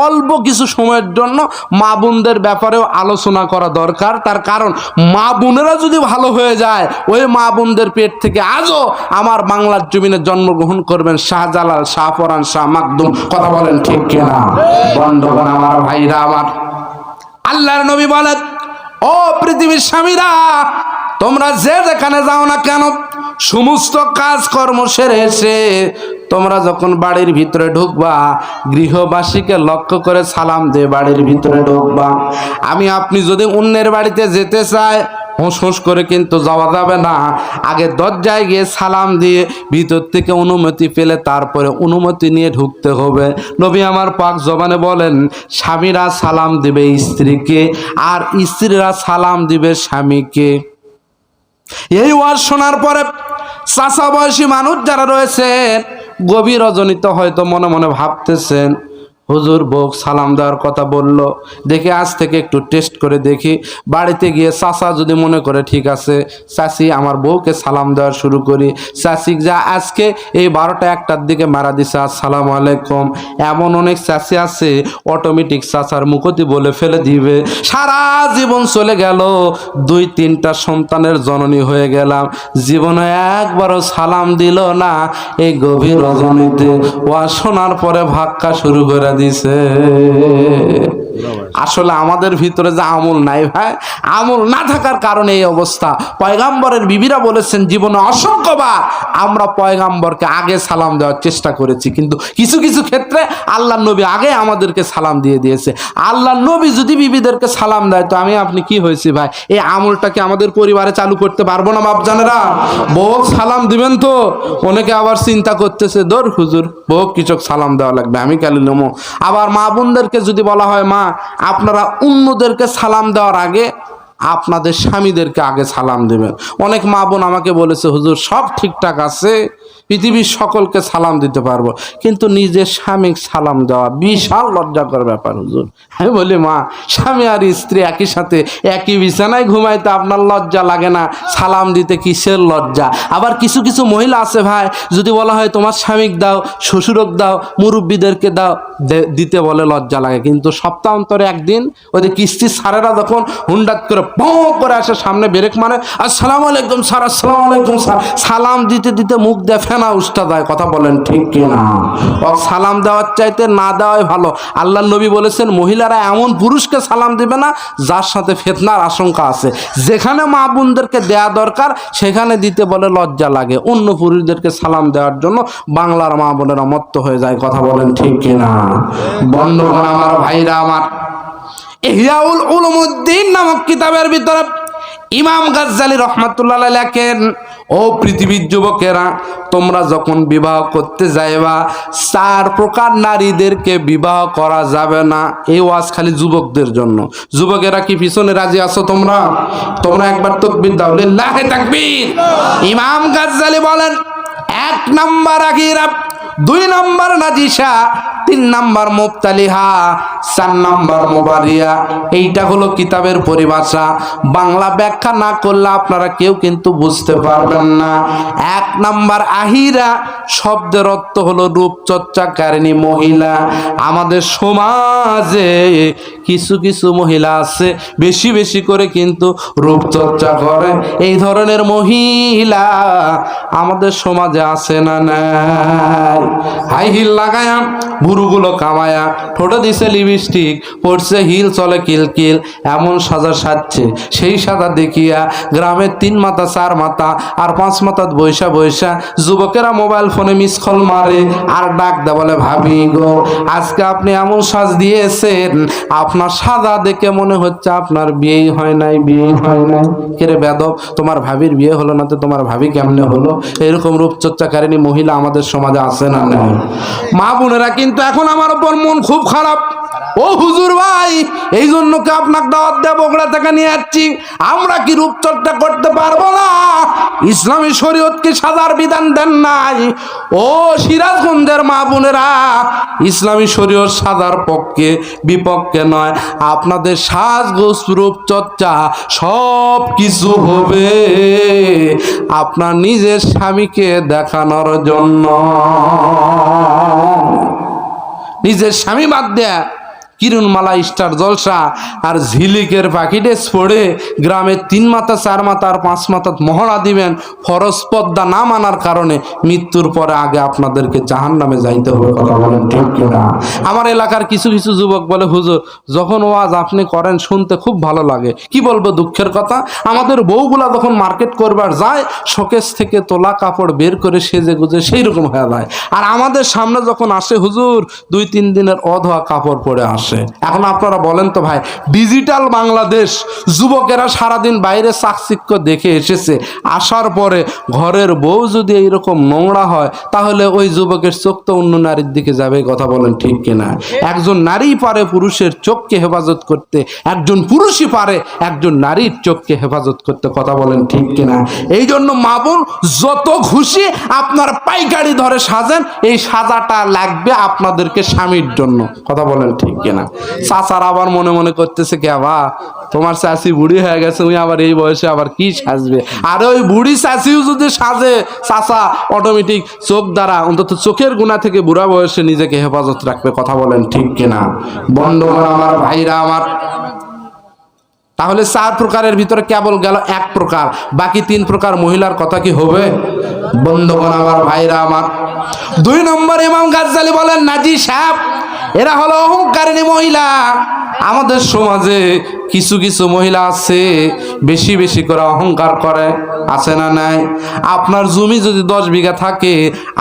অল্প কিছু সময়ের জন্য মা বোনদের ব্যাপারেও আলোচনা করা দরকার। তার কারণ মা বোনেরা যদি ভালো হয়ে যায়, ওই মা বোনদের পেট থেকে আজও আমার বাংলার জমিনে জন্মগ্রহণ করবেন শাহজালাল, শাহপরান, শাহ মাকদুম। কথা বলেন ঠিক কিনা? বন্ধুগণ আমার, ভাইরা আমার, আল্লাহর নবী বলেন, ও পৃথিবীর স্বামীরা, তোমরা যে যেখানে যাও না কেন, সমস্ত কাজকর্ম সেরে এসে তোমরা যখন বাড়ির ভিতরে ঢুকবা, গৃহবাসীকে লক্ষ্য করে সালাম দিয়ে বাড়ির ভিতরে ঢুকবা। আপনি যদি অন্যের বাড়িতে যেতে চায়, হোঁস করে কিন্তু যাওয়া যাবে না। আগে দরজায় গিয়ে সালাম দিয়ে ভিতর থেকে অনুমতি পেলে তারপরে অনুমতি নিয়ে ঢুকতে হবে। নবী আমার পাক জবানে বলেন, স্বামীরা সালাম দিবে স্ত্রীকে, আর স্ত্রীরা সালাম দিবে স্বামীকে। এই ওয়াজ শোনার পরে চাচা বয়সী মানুষ যারা রয়েছেন, গভীর রজনীতে হয়তো মনে মনে ভাবতেছেন, হুজুর বউ সালাম দেওয়ার কথা বলল, দেখি আজ থেকে একটু টেস্ট করে দেখি। বাড়িতে গিয়ে চাচা যদি মনে করে ঠিক আছে, চাচি আমার বউকে সালাম দেওয়া শুরু করি। চাচি যা আজকে এই 12টা 1টার দিকে মারা দিছে আসসালামু আলাইকুম, এমন অনেক চাচি আছে অটোমেটিক চাচার মুখতি বলে ফেলে দিবে। সারা জীবন চলে গেল, 2-3টা সন্তানের জননী হয়ে গেলাম, জীবনে একবারও সালাম দিল না। এই গভীর রজনীতে ওয়াজ শোনার পরে ভাক্কা শুরু করে দিছে। আসলে আমাদের ভিতরে যে আমল নাই ভাই, আমল না থাকার কারণে এই অবস্থা। পয়গাম্বরের বিবিরা বলেছেন, জীবনে অসংখ্যবার আমরা পয়গাম্বরকে আগে সালাম দেওয়ার চেষ্টা করেছি, কিন্তু কিছু কিছু ক্ষেত্রে আল্লাহ নবী আগে আমাদেরকে সালাম দিয়ে দিয়েছে। আল্লাহ নবী যদি বিবিদেরকে সালাম দেয়, তো আপনি কি হয়েছি ভাই? এই আমলটাকে আমাদের পরিবারে চালু করতে পারবো না বাপজানেরা? বউ সালাম দিবেন তো? অনেকে আবার চিন্তা করতেছে, দর হুজুর বউ কিছু সালাম দেওয়া লাগবে, আমি কালি নমো। আবার মা বোনদেরকে যদি বলা হয়, মা আপনারা অন্যদেরকে সালাম দেওয়ার আগে আপনাদের স্বামীদেরকে আগে সালাম দেবেন। অনেক মা বোন আমাকে বলেছে, হুজুর সব ঠিকঠাক আছে, পৃথিবীর সকলকে সালাম দিতে পারবো, কিন্তু নিজের স্বামী সালাম দেওয়া বিশাল লজ্জাকর ব্যাপার হুজুর। আমি বলি, মা স্বামী আর স্ত্রী একই সাথে একই বিছানায় ঘুমাইতে আপনার লজ্জা লাগে না? সালাম দিতে কিসের লজ্জা? আবার কিছু কিছু মহিলা আছে ভাই, যদি বলা হয় তোমার স্বামীকে দাও, শ্বশুরক দাও, মুরব্বীদেরকে দাও, দিতে বলে লজ্জা লাগে। কিন্তু সপ্তাহ অন্তরে একদিন ওদের কিস্তির সারেরা যখন হুন্ডাত করে বঁ করে আসে, সামনে ব্রেক মানে আসসালামু আলাইকুম স্যার, আসসালামু আলাইকুম স্যার, সালাম দিতে দিতে মুখ দিয়ে ফেনা উষ্টা দেয়। কথা বলেন ঠিক কিনা? ও সালাম দেওয়ার চাইতে না দেওয়াই ভালো। আল্লাহ নবী বলেছেন, মহিলারা এমন পুরুষকে সালাম দিবে না যার সাথে ফিতনার আশঙ্কা আছে। যেখানে মা বোনদেরকে দেয়া দরকার সেখানে দিতে বলে লজ্জা লাগে। অন্য পুরুষদেরকে সালাম দেওয়ার জন্য বাংলার মা বোনেরা মত্ত হয়ে যায়। কথা বলেন ঠিক কিনা? বন্ধুগণ আমার, ভাইরা আমার, ইহয়াউল উলুমুদ্দিন নামক কিতাবের ভিতরে ইমাম গাজ্জালী রাহমাতুল্লাহ আলাইহি লেখেন, ও পৃথিবীর যুবকেরা, তোমরা যখন বিবাহ করতে যাইবা, 4 প্রকার নারীদেরকে বিবাহ করা যাবে না। এই ওয়াজ খালি যুবকদের জন্য। যুবকেরা কি পিছনে রাজি আছো? তোমরা একবার তাকবীর দাও, লিল্লাহি তাকবীর। ইমাম গাজ্জালী বলেন, 1 নাম্বার আগীরা, 2 নাম্বার নাজিসা, 3 নাম্বার মুবতালিহা, 4 নাম্বার মুবারিয়া। এইটা হলো কিতাবের পরিভাষা। বাংলা ব্যাখ্যা না করলে আপনারা কেউ কিন্তু বুঝতে পারবেন না। 1 নাম্বার আহিরা শব্দের অর্থ হলো রূপচর্চাকারিণী মহিলা। আমাদের সমাজে কিছু কিছু মহিলা আছে বেশি বেশি করে কিন্তু রূপচর্চা করে। এই ধরনের মহিলা আমাদের সমাজে আছে না নাই? হাই হিল লাগায়া, ভুরুগুলো কামায়া, ঠোঁটে দিছে লিপস্টিক, পড়ছে হিল, চলে কিলকিল, এমন সাজা সাজছে। সেই সাজা দেখিয়া গ্রামের 3 মাথা 4 মাথা আর 5 মাথা বৈশা বৈশা যুবকেরা মোবাইল ফোনে মিস কল মারে আর ডাক দে, বলে ভাবি গো, আজকে আপনি এমন সাজ দিয়েছেন, আপনার সাজা দেখে মনে হচ্ছে আপনার বিয়েই হয় নাই। কেরে বেদব, তোমার ভাবির বিয়ে হলো না তো তোমার ভাবি কেমনে হলো? এরকম রূপচর্চাকারিণী মহিলা আমাদের সমাজে আছে না নাই? মা বোনেরা কিন্তু এখন আমার উপর মন খুব খারাপ। ও হুজুর ভাই, এই জন্য কি আপনাকে দাওয়াত দিয়ে বগুড়া থেকে নিয়ে যাচ্ছি। আমরা কি রূপচর্চা করতে পারবো না? ইসলামী শরীয়ত কি সাজার বিধান দেন নাই? ও সিরাজগঞ্জের মা বোনেরা, ইসলামী শরীয়ত সাজার পক্ষে বিপক্ষে নয়। আপনাদের সাজগোজ রূপচর্চা সব কিছু হবে আপনার নিজের স্বামীকে দেখানোর জন্য। নিজের স্বামী বাদ দেয়া কিরণমালা স্টার জলসা আর ঝিলিকের প্যাকেটেজ পড়ে গ্রামে 3 মাথা 4 মাথা আর 5 মাথা মহড়া দিবেন, ফরজ পর্দা না মানার কারণে মৃত্যুর পরে আগে আপনাদেরকে জাহান্নামে যাইতে হবে। কথা বলেন ঠিক কিনা? আমার এলাকার কিছু কিছু যুবক বলে, হুজুর যখন ওয়াজ আপনি করেন শুনতে খুব ভালো লাগে। কি বলবো দুঃখের কথা, আমাদের বউগুলা যখন মার্কেট করবার যায় শোকেস থেকে তোলা কাপড় বের করে সেজে গুজে সেই রকম হয়ে যায়, আর আমাদের সামনে যখন আসে হুজুর 2-3 দিনের অধোয়া কাপড় পরে আসে। এখন আপনারা বলেন তো ভাই, ডিজিটাল বাংলাদেশ, যুবকেরা সারাদিন বাইরে চাকচিক্য দেখে এসেছে, আসার পরে ঘরের বউ যদি এইরকম নোংরা হয় তাহলে ওই যুবকের চোখ তো অন্য নারীর দিকে যাবে। কথা বলেন ঠিক কিনা? একজন নারী পারে পুরুষের চোখকে হেফাজত করতে, একজন পুরুষই পারে একজন নারীর চোখকে হেফাজত করতে। কথা বলেন ঠিক কিনা? এই জন্য মা বোন যত খুশি আপনার পাইকারি ধরে সাজেন, এই সাজাটা লাগবে আপনাদেরকে স্বামীর জন্য। কথা বলেন ঠিক কিনা? চাচার আবার মনে মনে করতেছে, কে বা তোমার চাচি বুড়ি হয়ে গেছে, উনি আবার এই বয়সে আবার কি সাজবে? আর ওই বুড়ি চাচিও যদি সাজে, চাচা অটোমেটিক চোখ দ্বারা অন্তত চোখের গুণা থেকে বুড়া বয়সে নিজেকে হেফাজত রাখবে। কথা বলেন ঠিক কিনা? বন্ধুগণ আমার, ভাইরা আমার, তাহলে 4 প্রকারের ভিতরে কেবল গেল 1 প্রকার, বাকি 3 প্রকার মহিলার কথা কি হবে? বন্ধুগণ আমার, ভাইরা আমার, 2 নম্বর ইমাম গাজ্জালী বলেন নাজি সাহেব, এরা হলো অহংকারিণী মহিলা। আমাদের সমাজে কিছু কিছু মহিলা আছে বেশি বেশি করে অহংকার করে, আছে না নাই? আপনার জমি যদি 10 বিঘা থাকে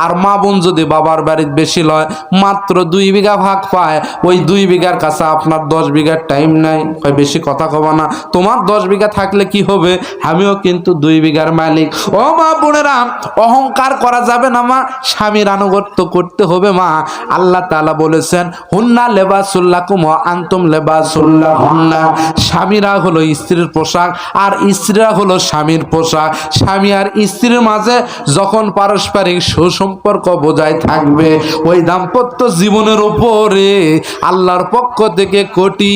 আর মা বোন যদি বাবার বাড়ির বেশি লয়, মাত্র 2 বিঘা ভাগ পায়, ওই 2 বিঘার কাছে আপনার 10 বিঘার টাইম নাই। বেশি কথা কবা না, তোমার 10 বিঘা থাকলে কি হবে, আমিও কিন্তু 2 বিঘার মালিক। ও মা বোনেরা, অহংকার করা যাবে না মা, স্বামীর আনুগত্য করতে হবে মা। আল্লাহ তাআলা বলেছেন, হুন্না লেবাসুল্লাকুম ওয়া আনতুম লেবাসুল্লাহুন্না। স্বামীরা হলো স্ত্রীর পোশাক আর স্ত্রীরা হলো স্বামীর পোশাক। স্বামী আর স্ত্রীর মাঝে যখন পারস্পরিক সুসম্পর্ক বজায় থাকবে, ওই দাম্পত্য জীবনের উপরে আল্লাহর পক্ষ থেকে কোটি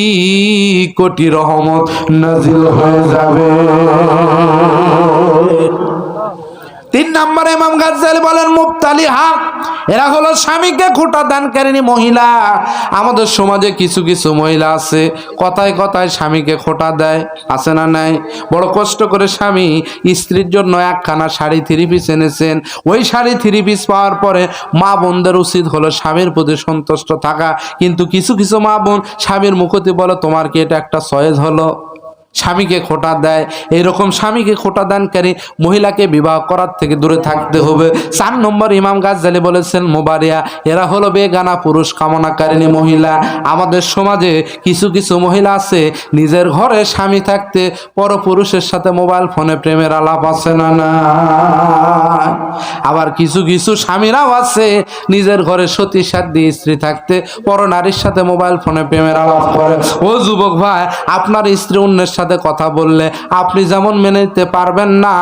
কোটি রহমত নাজিল হয়ে যাবে। 3 নম্বরে ইমাম গাজ্জালী বলেন মুবতালিহা, এরা হলো স্বামীকে খোঁটা দানকারিণী মহিলা। আমাদের সমাজে কিছু কিছু মহিলা আছে কথায় কথায় স্বামীকে খোঁটা দেয়, আছে না নাই? বড় কষ্ট করে স্বামী স্ত্রীর জন্য 1খানা শাড়ি 3 পিস এনেছেন, ওই শাড়ি 3 পিস পাওয়ার পরে মা বোনদের উচিত হলো স্বামীর প্রতি সন্তুষ্ট থাকা, কিন্তু কিছু কিছু মা বোন স্বামীর মুখতে বলে তোমার কি এটা একটা চয়েস হলো? স্বামীকে খোঁটা দেয়। এইরকম স্বামীকে খোঁটা দানকারী মহিলাকে বিবাহ করার থেকে দূরে থাকতে হবে। 4 নম্বর ইমাম গাজ্জালী বলেছেন মুবারিয়া, এরা হলো বেগানা পুরুষ কামনাকারিণী মহিলা। আমাদের সমাজে কিছু কিছু মহিলা আছে নিজের ঘরে স্বামী থাকতে পরপুরুষের সাথে মোবাইল ফোনে প্রেমের আলাপ, আছে না না? আবার কিছু কিছু স্বামীরাও আছে নিজের ঘরে সতী সাধ্বী স্ত্রী থাকতে পর নারীর সাথে মোবাইল ফোনে প্রেমের আলাপ করে। ও যুবক ভাই, আপনার স্ত্রী অন্যের সাথে কথা বললে আপনি যেমন মেনে নিতে পারবেন না,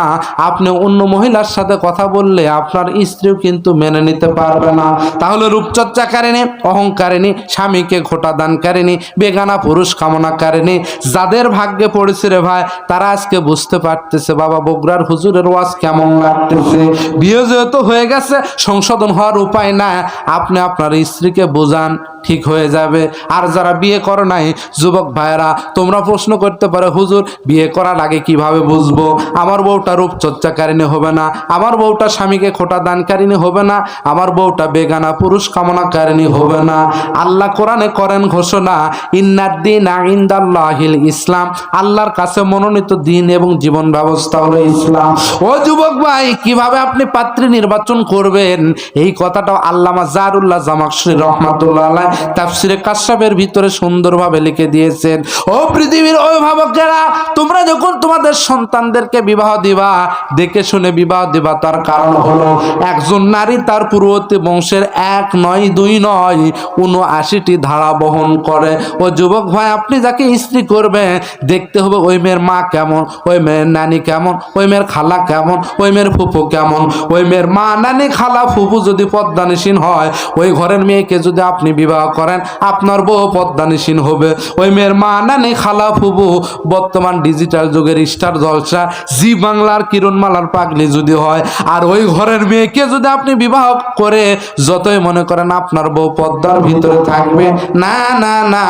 আপনি অন্য মহিলার সাথে কথা বললে আপনার স্ত্রীও কিন্তু মেনে নিতে পারবে না। তাহলে রূপচর্চাকারিণী, অহংকারিণী, স্বামীকে খোঁটা দানকারিণী, বেগানা পুরুষ কামনাকারিণী যাদের ভাগ্যে পড়েছে রে ভাই, তারা আজকে বুঝতে পারতেছে বাবা বগুড়ার হুজুরের ওয়াজ কেমন লাগতেছে। বিয়ে যেহেতু হয়ে গেছে, সংশোধন হওয়ার উপায় না, আপনি আপনার স্ত্রীকে বোঝান, ঠিক হয়ে যাবে। আর যারা বিয়ে করে নাই যুবক ভাইয়েরা, তোমরা প্রশ্ন করতে পারো হুজুর বিয়ে করার আগে কিভাবে বুঝবো আমার বউটা রূপচর্চাকারিণী হবে না, আমার বউটা স্বামীকে খোঁটা দানকারিণী হবে না, আমার বউটা বেগানা পুরুষ কামনাকারিণী হবে না? আল্লাহ কোরআনে করেন ঘোষণা, ইন্নাদ্দীনা ইনদাল্লাহিল ইসলাম, আল্লাহর কাছে মনোনীত দিন এবং জীবন ব্যবস্থা হলো ইসলাম। ও যুবক ভাই, কিভাবে আপনি পাত্রী নির্বাচন করবেন এই কথাটাও আল্লামা জারুল্লাহ জামাখশরী রাহমাতুল্লাহ আলাইহি তাফসিরে কাশফের ভিতরে সুন্দরভাবে লিখে দিয়েছেন। ও পৃথিবীর অভিভাবকেরা, তোমরা যখন তোমাদের সন্তানদেরকে বিবাহ দিবা, দেখে শুনে বিবাহ দিবা। তার কারণ হলো একজন নারী তার পূর্ববর্তী বংশের 1 নয় 2 নয় 79টি ধারা বহন করে। ও যুবক ভাই, আপনি যাকে স্ত্রী করবেন দেখতে হবে ওই মেয়ের মা কেমন, ওই মেয়ের নানি কেমন, ওই মেয়ের খালা কেমন, ওই মেয়ের ফুফু কেমন। ওই মেয়ের মা, নানি, খালা, ফুফু যদি পদ্মানিসীন হয়, ওই ঘরের মেয়েকে যদি আপনি বিবাহ দোয়া করেন, আপনার বউ পদ্মানিসীন হবে। ওই মেয়ের মা নানি খালা ফুবু বর্তমান ডিজিটাল যুগের স্টার জলসা জি বাংলার কিরণমালার পাগলি যদি হয়, আর ওই ঘরের মেয়েকে যদি আপনি বিবাহ করে যতই মনে করেন আপনার বউ পদ্মার ভিতরে থাকবে, না না না,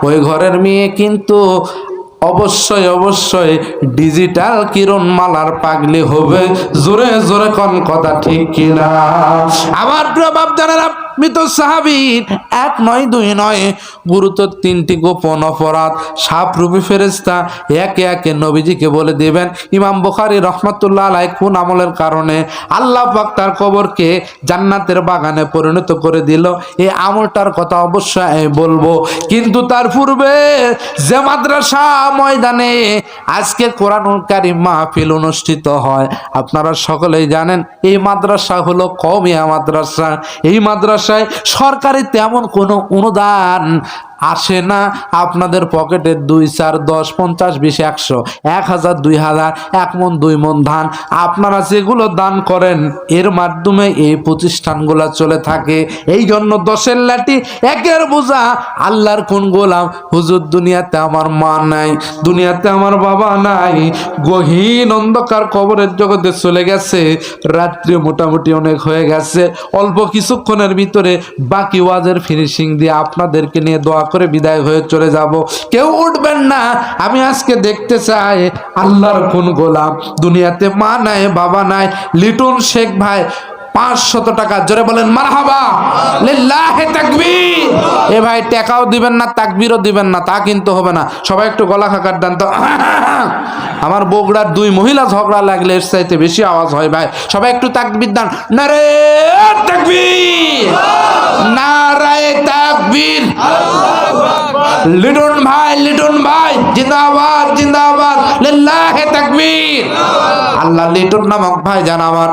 ওই ঘরের মেয়ে কিন্তু অবশ্যই অবশ্যই ডিজিটাল কিরণমালার পাগলি হবে। জোরে জোরে কোন কথা ঠিক কিনা? আমার প্রিয় বাপজানেরা, মৃত সাহাবীর এক নয় দুই নয় গুরুতর তিনটি গোপন অপরাধ সাপরূপী ফেরেশতা একে একে নবীজিকে বলে দিবেন। ইমাম বুখারী রহমাতুল্লাহ আলাইহি কোন আমলের কারণে আল্লাহ পাক তার কবরকে জান্নাতের বাগানে পরিণত করে দিল, এই আমলটার কথা অবশ্যই বলবো। কিন্তু তার পূর্বে যে মাদ্রাসা ময়দানে আজকে কোরআনুল কারীম মাহফিল অনুষ্ঠিত হয়, আপনারা সকলেই জানেন এই মাদ্রাসা হলো কওমিয়া মাদ্রাসা। এই মাদ্রাসায় সরকারি তেমন কোনো অনুদান আসে না। আপনাদের পকেটের 2, 4, 10, 50, 20, 100, 1000, 2000, 1 মন 2 মন ধান আপনারা যেগুলো দান করেন এর মাধ্যমে এই প্রতিষ্ঠানগুলো চলে থাকে। এই জন্য 10-এর লাঠি 1-এর বোঝা আল্লাহর কোন গোলাম, হুজুর দুনিয়াতে আমার মা নাই, দুনিয়াতে আমার বাবা নাই, গহীন অন্ধকার কবরের জগতে চলে গেছে, রাত্রি মোটামুটি অনেক হয়ে গেছে, অল্প কিছুক্ষণের ভিতরে বাকি ওয়াজের ফিনিশিং দিয়ে আপনাদেরকে নিয়ে দোয়া করে বিদায় হয়ে চলে যাব। কেউ উঠবেন না। আমি আজকে দেখতে চাই আল্লাহর কোন গোলাম, দুনিয়াতে মা নাই বাবা নাই, লিটন শেখ ভাই 500 টাকা, জোরে বলেন মারহাবা, লিল্লাহি তাকবীর। এ ভাই টাকাও দিবেন না, তাকবীরও দিবেন না, তা কিন্তু হবে না। সবাই একটু গলা খাকার দেন তো। আমার বগুড়ার 2 মহিলা ঝগড়া লাগলে এর চাইতে বেশি আওয়াজ হয় ভাই। সবাই একটু তাকবীর দেন। নারে তাকবীর, নারায়ে তাকবীর। লিটন ভাই জিন্দাবাদ জিন্দাবাদ, লিল্লাহি তাকবীর। আল্লাহ লিটন নামক ভাই জান আমার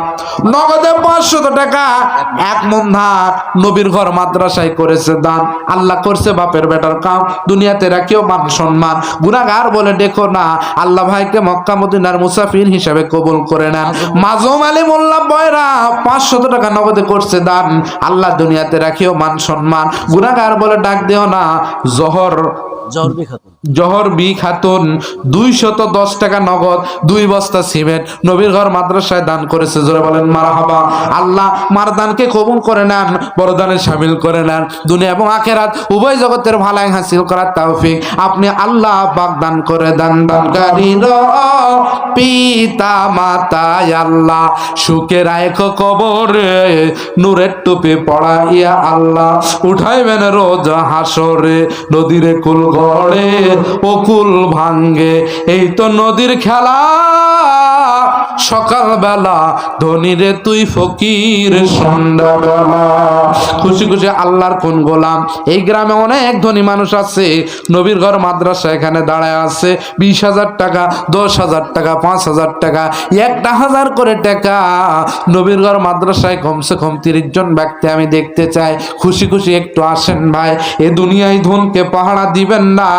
নগদে 500 টাকা 1 মন ধান নবীর ঘর মাদ্রাসায় করেছে দান। আল্লাহ করছে বাপের বেটার কাম, দুনিয়াতে রাখিও মান সম্মান, গুনাহগার বলে দেখো না। আল্লাহ ভাইকে মক্কা মদিনার মুসাফির হিসাবে কবুল করে নেন। মাজুম আলী মোল্লা বয়রা 500 টাকা নগদে করছে দান। আল্লাহ দুনিয়াতে রাখিও মান সম্মান, গুনাহগার বলে ডাক দিও না। জহর বি খাতুন 210 টাকা নগদ 2 বস্তা সিমেন্ট নবীর ঘর মাদ্রাসায় দান করেছে। জোরে বলেন মারহাবা। আল্লাহ মারদানকে কবুল করে নেন, বরদানে শামিল করে নেন, দুনিয়া এবং আখিরাত উভয় জগতের ভালাই হাসিল করার তৌফিক আপনি আল্লাহ পাক দান করে দেন। দানকারীর পিতা মাতা আল্লাহ সুখে রাখো কবরে, নূরের টুপি পড়াইয়া আল্লাহ উঠাইবেন রোজ হাসরে। নদীর কুল গড়ে অকুল ভাঙ্গে, এই তো নদীর খেলা। সকালবেলা ধনী রে তুই ফকির সন্ধ্যাবেলা। খুশি খুশি আল্লাহর কোন গোলাম। এই গ্রামে অনেক ধনী মানুষ আছে, নবীর ঘর মাদ্রাসা এখানে দাঁড়ায় আছে। 20,000 টাকা, 10,000 টাকা, 5,000 টাকা, 1,000 করে টাকা নবীর ঘর মাদ্রাসায় কমসে কম 30 জন ব্যক্তি আমি দেখতে চাই। খুশি খুশি একটু আসেন ভাই। এ দুনিয়ায় ধনকে পাহারা দিবেন না,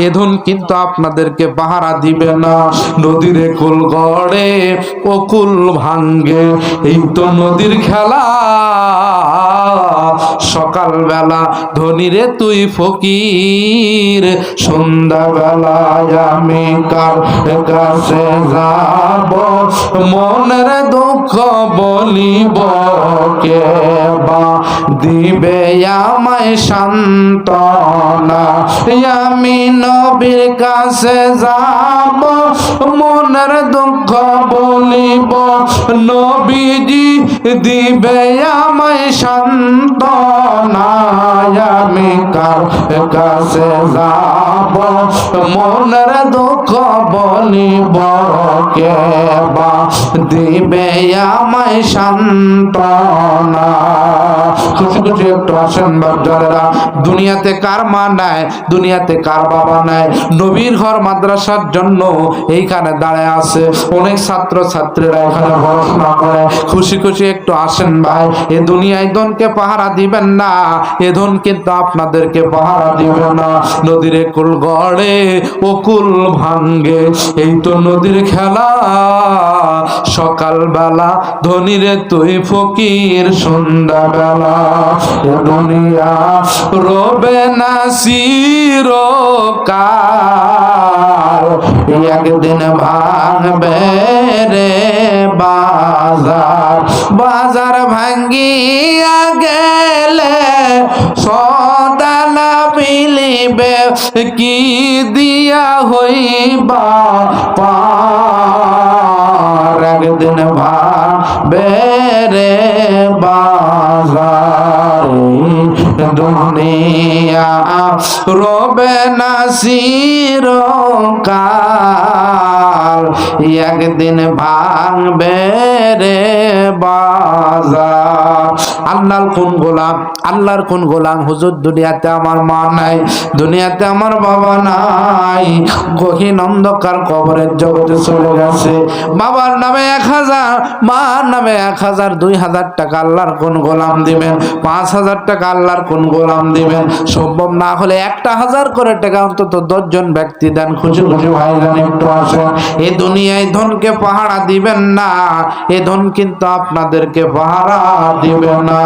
এ ধন কিন্তু আপনাদেরকে পাহারা দিবে না। নদীর কুল গড়ে অকুল ভাঙ্গে, এই তো নদীর খেলা। সকালবেলা ধনী রে তুই ফকির, সন্ধ্যাবেলায় আমি কার কাছে যাব, মনের দুঃখ বলিব কে বা দিবে আমায় সান্ত্বনা। আমি নবীর কাছে যাব, মনের দুঃখ বলিব, নবীজি দিবে আমায় সান্ত্বনা। আমি কার কাছে যাব, মনের দুঃখ বলিব কে বা দিবে আমায় সান্ত্বনা। খুশি খুশি একটু আসেন বাপজানেরা। দুনিয়াতে কার মা নাই, দুনিয়া দুনিয়াতে কার বাবা নাই? নবীর ঘর মাদ্রাসার জন্য এইখানে দাঁড়ায় আছে। অনেক ছাত্র ছাত্রীরা এখানে পড়াশোনা করে। খুশি খুশি একটু আসেন ভাই। এ দুনিয়ায় ধনকে পাহারা দিবেন না, এ ধন কিন্তু আপনাদেরকে পাহারা দিবে না। নদীর কুল গড়ে ও কুল ভাঙ্গে, এই তো নদীর খেলা। সকাল বেলা ধনীরে তুই ফকির সন্ধ্যা বেলা। এ দুনিয়া রবে না চিরকাল, একদিন ভাঙবে রে বাজার। বাজার ভাঙ্গিয়া গেলে সদানা মিলিবে, কি দিয়া হইবা পার। একদিন ভাঙবে রে বাজার, দুনিয়া রবে না চিরকাল, একদিন ভাঙবে রে বাজার। আল্লাহর কোন গোলাম, আল্লাহর কোন গোলাম? হুজুর দুনিয়াতে আমার মা নাই, দুনিয়াতে আমার বাবা নাই, গহীন অন্ধকার কবরের জগতে চলে গেছে। বাবার নামে 1000, মার নামে 1000, 2000 টাকা আল্লাহর কোন গোলাম দিবেন? 5000 টাকা আল্লাহর কোন গোলাম দিবেন? সম্ভব না হলে 1000 করে টাকা অন্তত 10 জন ব্যক্তি দেন। খুশি খুশি ভাইজান একটু আসেন। এই দুনিয়ায় ধনকে পাহারা দিবেন না, এই ধন কিন্তু আপনাদেরকে পাহারা দিবে না।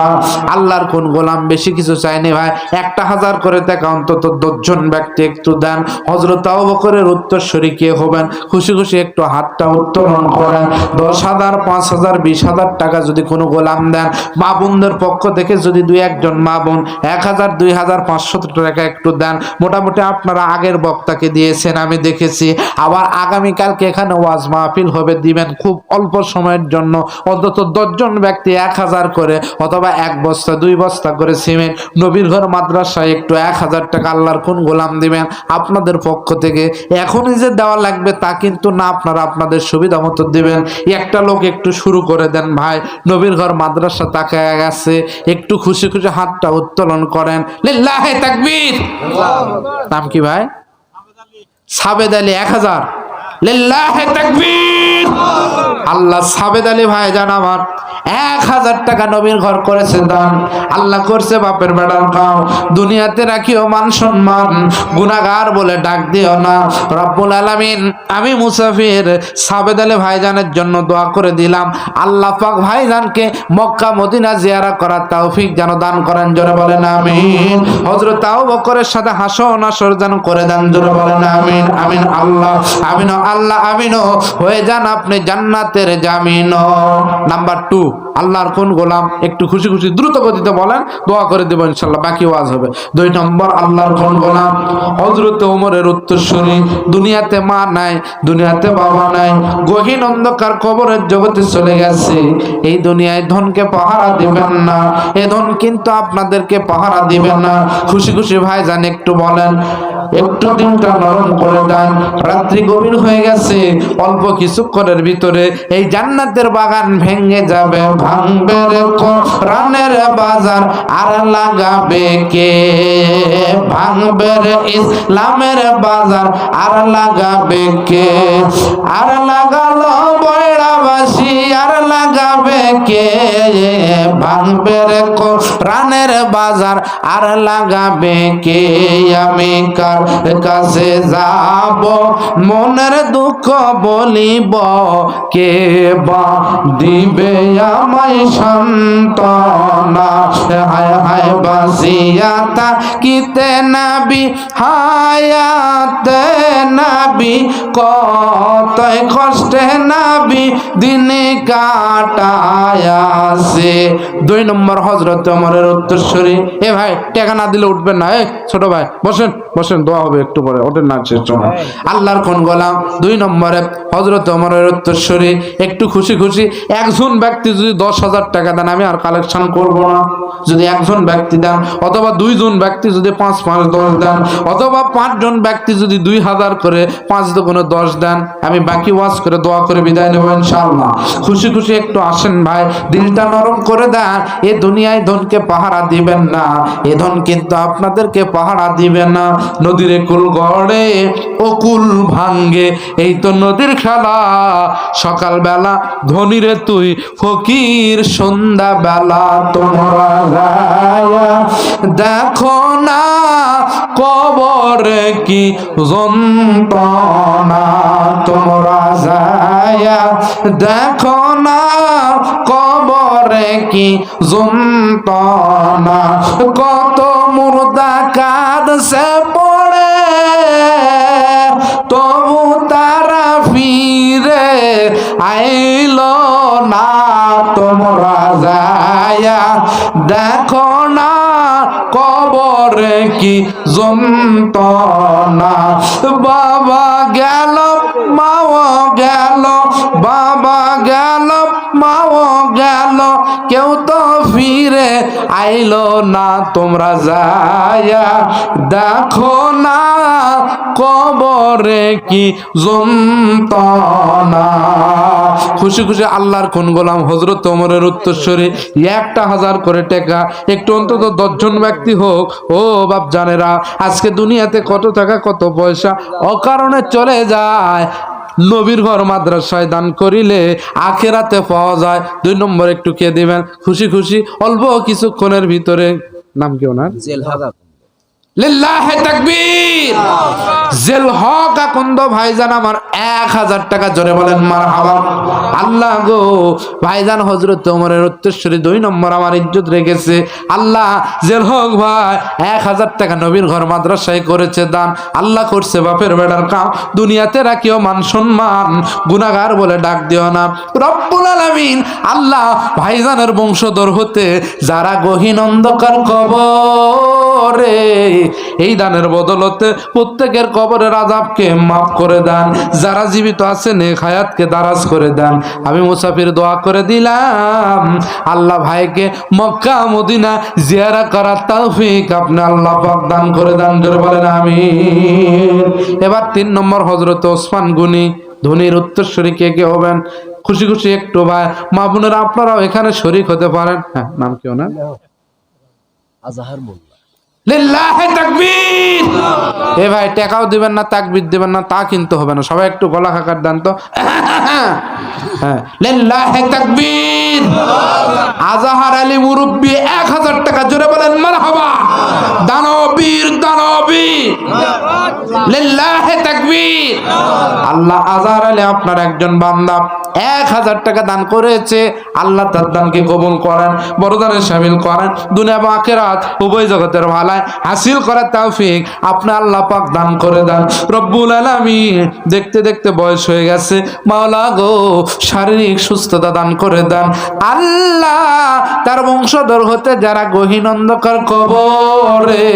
আল্লাহর কোন গোলাম বেশি কিছু চাইনি ভাই, 1000 করে টাকা অন্তত 10 জন ব্যক্তি একটু দেন। হযরত আবু বকরের উত্তরসূরি কে হবেন? খুশি খুশি একটু হাতটা উত্তোলন করেন। 10,000, 5,000, 20,000 টাকা যদি কোনো গোলাম দেন, মা বোনদের পক্ষ থেকে যদি 2-1 জন মা বোন 1000, 2000, 500 টাকা একটু দেন। মোটামুটি আপনারা আগের বক্তাকে দিয়েছেন, আমি দেখেছি। আবার আগামীকালকে এখানে ওয়াজ মাহফিল হবে, দিবেন খুব অল্প সময়ের জন্য অন্তত 10 জন ব্যক্তি 1000 করে, অথবা 1 বস্তা 2 বস্তা করে সিমেন্ট। নবীর ঘর মাদ্রাসায় একটু 1000 টাকা আল্লাহর কোন গোলাম দিবেন আপনাদের পক্ষ থেকে। এখনই যে দেওয়া লাগবে তা কিন্তু না, আপনারা আপনাদের সুবিধা মতো দিবেন। একটা লোক একটু শুরু করে দেন ভাই, নবীর ঘর মাদ্রাসা তাকায় গেছে, একটু খুশি খুশি হাতটা উত্তোলন করেন। লিল্লাহি তাকবীর। নাম কি ভাই? সাবেদ আলী 1000। লিল্লাহি তাকবীর। আল্লাহ সাবেদ আলী ভাই জান আমার 1000 টাকা নবীর ঘর করেছে দান। আল্লাহ করছে বাপের বেড়ার খাও, দুনিয়াতে রাখিও মান সম্মান, গুনাহগার বলে ডাক দিও না। রব্বুল আলামিন, আমি মুসাফির সাবেদ আলী ভাইজানের জন্য দোয়া করে দিলাম। আল্লাহ পাক ভাইজানকে মক্কা মদিনা জিয়ারা করার তৌফিক যেন দান করেন, জোরে বলেন আমিন। হযরত আবু বকরের সাথে হাসর নাসর যেন করে দেন, জোরে বলেন আমিন। আমিন আল্লাহ, আমিন আল্লাহ, আমিন। হয়ে যান আপনি জান্নাতের জামিন। নাম্বার 2, আল্লাহর কোন গোলাম? একটু খুশি খুশি দ্রুত গতিতে বলেন, দোয়া করে দেব ইনশাআল্লাহ, বাকি ওয়াজ হবে। 2 নম্বর, আল্লাহর কোন গোলাম? হযরত ওমরের উত্তরসূরি। দুনিয়াতে মা নাই, দুনিয়াতে বাবা নাই, গহীন অন্ধকার কবরের জগতে চলে গেছে। এই দুনিয়ায় ধনকে পাহারা দিবেন না, এই ধন কিন্তু আপনাদেরকে পাহারা দিবেন না। খুশি খুশি ভাইজান একটু বলেন, একটু দিনটা নরম করে দেন। রাত্রি গভীর হয়ে গেছে, অল্প কিছুক্ষণের ভিতরে এই জান্নাতের বাগান ভেঙে যাবে। ভাঙবে রে কোরআনের বাজার, আর লাগাবে কে? ভাঙবে রে ইসলামের বাজার, আর লাগাবে কে? আর লাগালো বয়রাবাসী, আর লাগাবে কে? ভাঙবে রে কোরআনের বাজার, আর লাগাবে কে? আমি কার কাছে যাব, মনের দুঃখ বলিব, কে বা দিবে আমায় সান্ত্বনা? হায় হায় বাসিয়া তাকিতে নাবি, হায়াতে নাবি, কতই কষ্টে নাবি দিনে কাটায়াছে। 2 নম্বর, হযরত ওমরের উত্তরসূরি। এ ভাই টাকা না দিলে উঠবেন না। ছোট ভাই বসেন, বসেন, দোয়া হবে একটু পরে, ওঠেন না শেষ সময়। আল্লাহর কোন গোলাম? 2 নম্বরে, হযরত ওমরের উত্তরসূরি। একটু খুশি খুশি একজন ব্যক্তি যদি 10,000 টাকা দেন, আমি আর কালেকশন করব না। যদি একজন ব্যক্তি দেন, অথবা 2 জন ব্যক্তি যদি 5, 5, 10 দেন, অথবা 5 জন ব্যক্তি যদি 2000 করে 5 দুগুণে 10 দেন, আমি বাকি ওয়াজ করে দোয়া করে বিদায় নেব ইনশাআল্লাহ। খুশি খুশি একটু আসেন ভাই, দিলটা নরম করে দেন। এ দুনিয়ায় ধনকে পাহারা দিবেন না, এ ধন কিন্তু আপনাদেরকে পাহারা দিবে না। নদীর কুল গড়ে ও কুল ভাঙ্গে, এই তো নদীর খেলা। সকালবেলা ধনীরে তুই ফকির, সন্ধ্যা বেলা তোমরা যায়া দেখো না কবরে কি যন্ত্রণা। তোমরা যায়া দেখো না কবরে কি যন্ত্রণা। কত মুর্দা কাঁদছে পড়ে, তবু তারা ফিরে আইল না। তোমরা যায়া দেখো না কবরে কি যন্ত্রণা। বাবা গেল মাও গেল, বাবা গেল মাও গেল, কেউ তো ফিরে আইলো না। তোমরা যায়া দেখো না কবরে কি যন্ত্রণা। খুশি খুশি আল্লাহর কোন গোলাম হযরত ওমরের উত্তরসূরি 1000 করে টাকা, একটু অন্তত 10 জন ব্যক্তি হোক। ও বাপ জানেরা, আজকে দুনিয়াতে কত টাকা কত পয়সা অকারণে চলে যায়। নবীর ঘর মাদ্রাসায় দান করিলে আখেরাতে পাওয়া যায়। 2 নম্বর একটু কে দিবেন? খুশি খুশি অল্প কিছুক্ষণের ভিতরে। নাম কি ওনার? লিল্লাহি তাকবীর। জেলহক আকন্দ ভাইজান আমার 1000 টাকা জোরে বলেন মারহাবা। আল্লাহ গো, ভাইজান হযরত ওমরের উত্তরসূরি 2 নম্বর আমার ইজ্জত রেখেছে। আল্লাহ জেলহক ভাই 1000 টাকা নবীর ঘর মাদ্রাসায় করেছে দান। আল্লাহ করছে বাপের বেড়ার কাম, দুনিয়াতে রাখিও মান সম্মান, গুনাহগার বলে ডাক দিও না। রব্বুল আলামিন আল্লাহ ভাইজানের বংশধর হতে যারা গহীন অন্ধকার কবরে, এই দানের বদলতে প্রত্যেকের কবরের আযাবকে মাফ করে দেন। যারা জীবিত আছে নেক হায়াতকে দারাজ করে দেন। আমি মুসাফির দোয়া করে দিলাম, আল্লাহ ভাইকে মক্কা মদিনা জিয়ারা করার তৌফিক আপনি আল্লাহ পাক দান করে দেন। জোরে বলেন আমিন। এবার 3 নম্বর হযরত ওসমান গনি, ধনীর উত্তরসূরি কে কে হবেন? খুশি খুশি একটু ভাই মা বোনেরা আপনারাও এখানে শরীক হতে পারেন। হ্যাঁ, নাম কি ওনার? আজহার মোল্লা। লিল্লাহি তাকবীর। এ ভাই টাকাও দিবেন না, তাকবীর দিবেন না, তা কিন্তু হবে না। সবাই একটু গলা খাকার দেন তো। হ্যাঁ, লিল্লাহি তাকবীর। আজহার আলী মুরব্বি 1000 টাকা জোরে বলেন মারহাবা। দানবীর দানবীর, লিল্লাহি তাকবীর। আল্লাহ আজহার আলী আপনার একজন বান্দা 1000 টাকা দান করেছে। আল্লাহ তার দানকে কবুল করেন, বড় দানে শামিল করেন, দুনিয়া এবং আখিরাত উভয় জগতের ভালায় হাসিল করার তৌফিক আপনি আল্লাহ পাক দান করে দেন। রব্বুল আলামিন দেখতে দেখতে বয়স হয়ে গেছে, মাওলা গো শারীরিক সুস্থতা দান করে দেন। আল্লাহ তার বংশধর হতে যারা গহীন অন্ধকার কবরে,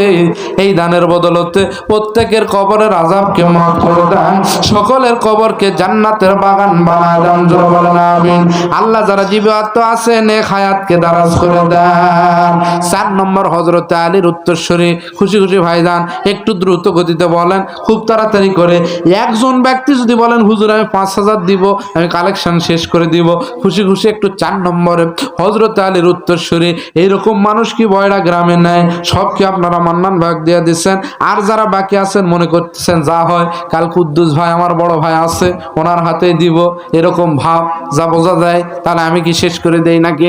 এই দানের বদলতে প্রত্যেকের কবরের আযাবকে মাফ করে দেন, সকলের কবরকে জান্নাতের বাগান বানায় দেন। জোরে বলেন আমিন। আল্লাহ যারা জীবিত আছে নেক হায়াতকে দারাজ করে দেন। 4 নম্বর হযরত আলীর উত্তরসূরি, খুশি খুশি ভাইজান একটু দ্রুত গতিতে বলেন, খুব তাড়াতাড়ি করে। একজন ব্যক্তি যদি বলেন হুজুর আমি 5000 দিব, আমি কালেকশন শেষ করে দিব, খুশি খুশি একটু 4 নম্বরে হযরত আলীর উত্তরসূরি। এইরকম মানুষ কি বয়রা গ্রামে নাই? সব কি আপনারা মান্নান ভাগ দিয়ে দিচ্ছেন? আর যারা বাকি আছেন মনে করতেছেন যা হয় কাল কুদ্দুস ভাই আমার বড় ভাই আছে ওনার হাতেই দিব, এরকম ভাব যা বোঝা যায়, তাহলে আমি কি শেষ করে দেই নাকি?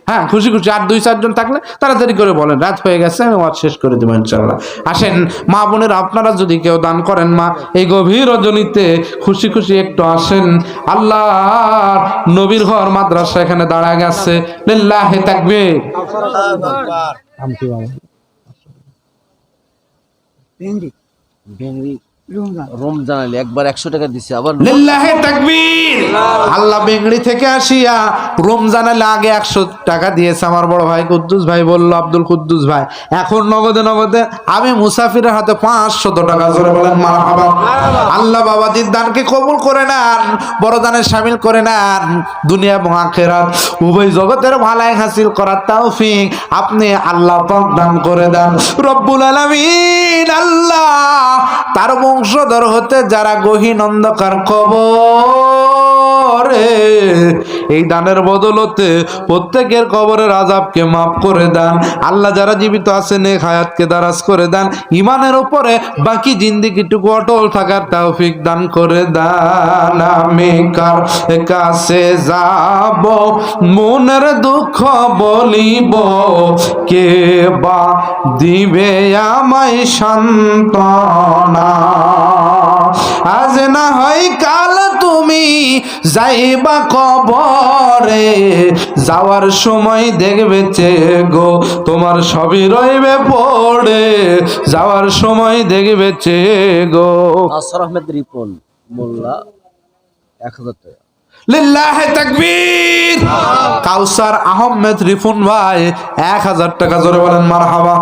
হ্যাঁ, খুশি খুশি আর 2-4 জন থাকলে তাড়াতাড়ি করে বলেন, রাত হয়ে গেছে আমি ওয়াজ শেষ করে দেবো ইনশাআল্লাহ। আসেন মা বোনের আপনারা যদি কেউ দান করেন মা, এই গভীর রজনীতে খুশি খুশি একটু আসেন। আল্লাহর নবীর ঘর মাদ্রাসা এখানে দাঁড়ায় গেছে। লিল্লাহি তাকবীর। রমজান আলী একবার 100 টাকা দিছে, আবার লিল্লাহি তাকবীর। আল্লাহ বেঙ্গড়ি থেকে আসিয়া রমজান আলী আগে 100 টাকা দিয়েছে আমার বড় ভাই কুদ্দুস ভাই বলল, আব্দুল কুদ্দুস ভাই। এখন নগদে নগদে আমি মুসাফিরের হাতে 500 টাকা জোরে বলেন মারহাবা। আল্লাহ বাবাজির দানকে কবুল করে নেন, বড় দানে শামিল করে নেন, দুনিয়া এবং আখিরাত উভয় জগতের ভালাই হাসিল করার তৌফিক আপনি আল্লাহ পাক দান করে দেন। রব্বুল আলামিন আল্লাহ তার বংশধর হতে যারা গহীন অন্ধকার কবরে, এই দানের বদলতে প্রত্যেকের কবরের আযাবকে মাফ করে দেন আল্লাহ। যারা জীবিত আছে নেক হায়াতকে দারাজ করে দেন, ইমানের উপরে বাকি জিন্দেগিটুকু অটল থাকার তৌফিক দান করে দেন। আমি কার কাছে যাব মনের দুঃখ বলিব, কে বা দিবে আমায় সান্ত্বনা। আজ না হয় কাল তুমি যাইবা কবরে, যাওয়ার সময় দেখবে চেয়ে গো তোমার সবই রইবে পড়ে, যাওয়ার সময় দেখবে চেয়ে গো। আসর আহমেদ রিপন মোল্লা 1000 টাকা। লিল্লাহি তাকবীর। কাউসার আহমেদ রিফুন ভাই 1000 টাকা, জোরে বলেন মারহাবা।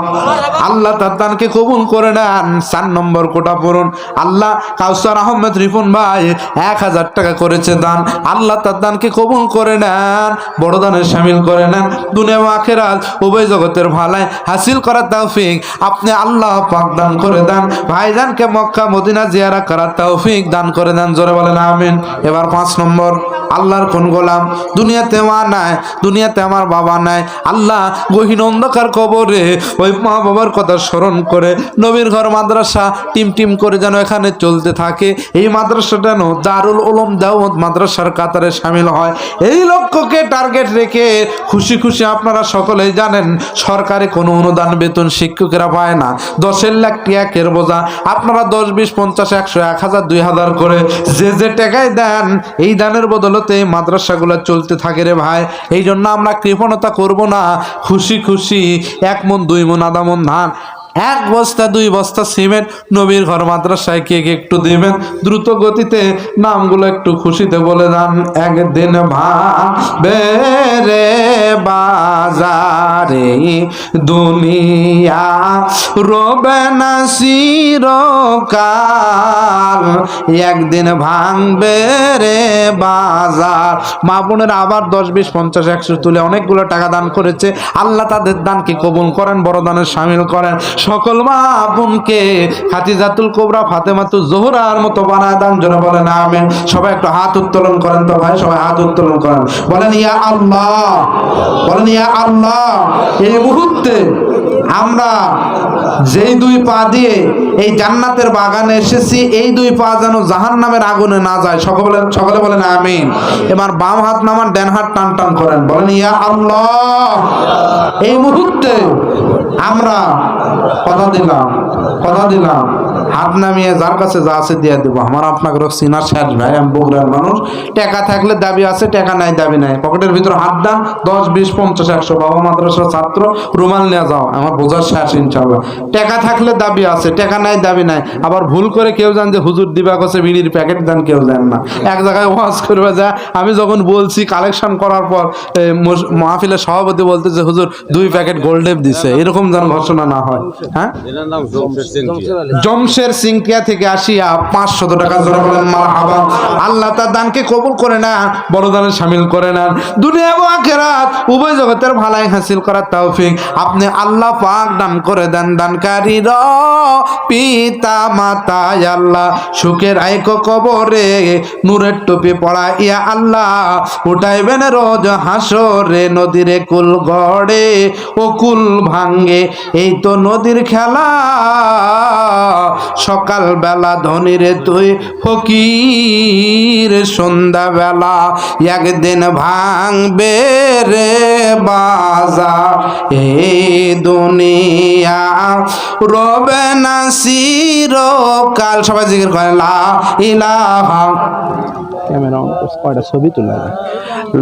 আল্লাহ তার দানকে কবুল করে নেন। 4 নম্বর কোটা পড়ুন। আল্লাহ কাউসার আহমেদ রিফুন ভাই 1000 টাকা করেছে দান, আল্লাহ তার দানকে কবুল করে নেন, বড় দানে শামিল করে নেন। দুনিয়া ও আখিরাত উভয় জগতের ভালাই হাসিল করার তৌফিক আপনি আল্লাহ পাক দান করে দেন। ভাইজানকে মক্কা মদিনা জিয়ারত করার তৌফিক দান করে দেন, জোরে বলেন আমিন। এবার 5 নম্বর, আল্লাহর কোন গোলাম দুনিয়াতে মা নাই, দুনিয়াতে আমার বাবা নাই, আল্লাহ গহীন অন্ধকার কবরে ওই মা বাবার কথা স্মরণ করে নবীর ঘর মাদ্রাসা টিম টিম করে যেন এখানে চলতে থাকে। এই মাদ্রাসাটা যেন দারুল উলুম দেওবন্দ মাদ্রাসার কাতারে শামিল হয়, এই লক্ষ্যকে টার্গেট রেখে খুশি খুশি আপনারা সকলেই জানেন সরকারি কোনো অনুদান বেতন শিক্ষকেরা পায় না। 10 লাখ টাকার বোঝা আপনারা 10, 20, 50, 100, 1000, 2000 করে যে টাকায় দেন, এই দানের বদলতে এই মাদ্রাসাগুলো চলতে থাকে রে ভাই। এই জন্য আমরা কৃপণতা করব না, খুশি খুশি 1 মণ 2 মণ আধা মণ ধান, 1 বস্তা 2 বস্তা সিমেন্ট নবীর ঘর মাদ্রাসায় কে একটু দিবেন। দ্রুত গতিতে নামগুলো একটু খুশিতে বলে দেন। একদিন ভাবে রে বাজারে দুনিয়া রবে না চিরকাল, একদিন ভাঙবে রে বাজার। মা বোনের আবার 10, 20, 50, 100 তুলে অনেকগুলো টাকা দান করেছে, আল্লাহ তাদের দানকে কবুল করেন, বড় দানে শামিল করেন। সকল মা বোনকে খাদিজাতুল কুবরা ফাতেমাতুজ জোহরার মতো বানায় দান, জোরে বলেন আমিন। সবাই একটু হাত উত্তোলন করেন তো ভাই, সবাই হাত উত্তোলন করেন, বলেন ইয়া আল্লাহ, বলেন ইয়া আল্লাহ। এই মুহূর্তে আমরা যেই 2 পা দিয়ে এই জান্নাতের বাগানে এসেছি, এই 2 পা যেন জাহান্নামের আগুনে না যায়, সকলে বলেন আমিন। এবার বাম হাত নামান, ডান হাত টান টান করেন, বলেন ইয়া আল্লাহ। এই মুহূর্তে আমরা কথা দিলাম হাত নামিয়ে যার কাছে যা আছে দিয়ে দেবো। আমার আপনাকে সিনার শেষ ভাই, আমি বগুড়ার মানুষ, টাকা থাকলে দাবি আছে, টাকা নাই দাবি নাই। পকেটের ভিতর হাত দান, 10, 20, 50, 100 বাবা মাদ্রাসার ছাত্র, রুমাল নিয়ে যাও, আমার বোঝার শেষ ইনশাআল্লাহ। টাকা থাকলে দাবি আছে, টাকা নাই দাবি নাই। আবার ভুল করে কেউ জান যে হুজুর দিবা কাছে বিড়ির প্যাকেট দেন, কেউ দেন না। এক জায়গায় ওয়াজ করবে যা, আমি যখন বলছি কালেকশন করার পর মাহফিলের সভাপতি বলতে যে হুজুর 2 প্যাকেট গোল্ডেপ দিছে, এরকম যেন ঘোষণা না হয়। হ্যাঁ, জমশের সিংকিয়া থেকে আসিয়া 500 টাকা, জোরে বলেন মারহাবা। আল্লাহ তার দানকে কবুল করে না, বড় দানে শামিল করে নেন। দুনিয়া ও আখিরাত উভয় জগতের ভালাই হাসিল করার তৌফিক আপনি আল্লাহ পাক দান করে দেন। দানকারীর পিতা মাতা আল্লাহ সুখের আইকো কবরে নূরের টুপি পড়া ইয়া আল্লাহ উঠাইবেন রোজ হাসরে। নদীরে কুল গড়ে ও কুল ভাঙ্গে, এই তো নদীর খেলা। সকাল বেলা ধনীরে তুই ফকির, সন্ধ্যা বেলা একদিন ভাঙবে রে বাজার। এই দুনিয়া রবে না চিরকাল। সবাই জিকির করেন লা ইলাহা, ক্যামেরা অন করে কয়টা ছবি তুলে,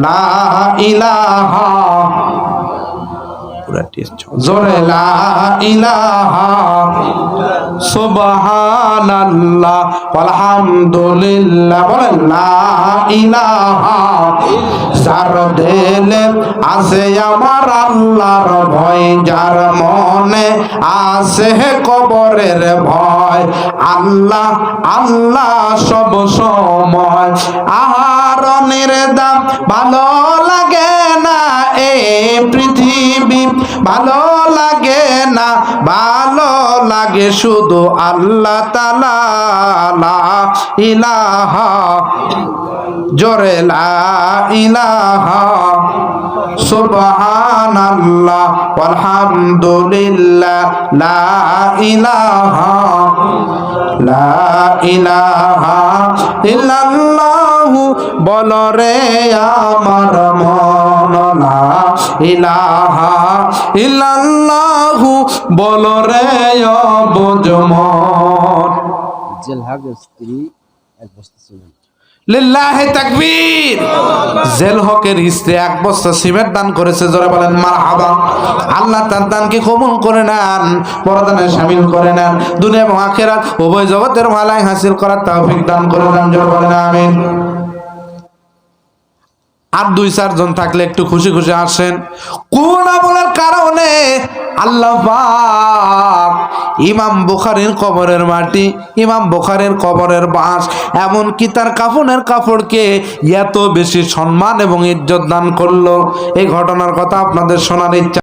লা ইলাহা, জোরে লা ইলাহা সুবহানাল্লাহ আলহামদুলিল্লাহ, বলেন লা ইলাহা। যার দিলে আছে আমার আল্লাহর ভয়, যার মনে আছে কবরের ভয়, আল্লাহ আল্লাহ সব সময়। আহারণের দাম ভালো লাগে না, এই পৃথিবী ভালো লাগে না, ভালো লাগে শুধু আল্লাহ তাআলা। লা ইলাহা, জোরে লা ইলাহা, সুবহানাল্লাহ ওয়ালহামদুলিল্লাহ, লা ইলাহা, লা ইলাহা ইল্লাল্লাহু বলো রে আমার মন, লা ইলাহা ইল্লাল্লাহু বলো রে অবুঝ মন। জেলহাগের স্ত্রী এক বস্তা সিমেন্ট। লিল্লাহি তাকবীর। জেল হকের স্ত্রী এক বস্তা সিমেন্ট দান করেছে, জোরে বলেন মারহাবা। আল্লাহ তার দানকে কবুল করে নেন, পরদানে শামিল করে নেন, দুনিয়া এবং আখিরাত উভয় জগতের ভালাই হাসিল করার তৌফিক দান করে দেন, জোরে বলেন আমিন। আর 2-4 জন থাকলে একটু খুশি খুশি আসেন। কোন আমলের কারণে আল্লাহ পাক ইমাম বুখারীর কবরের মাটি, ইমাম বুখারীর কবরের বাঁশ, এমন কি তার কাফনের কাপড়কে এত বেশি সম্মান এবং ইজ্জত দান করলো, এই ঘটনার কথা আপনাদের শোনার ইচ্ছা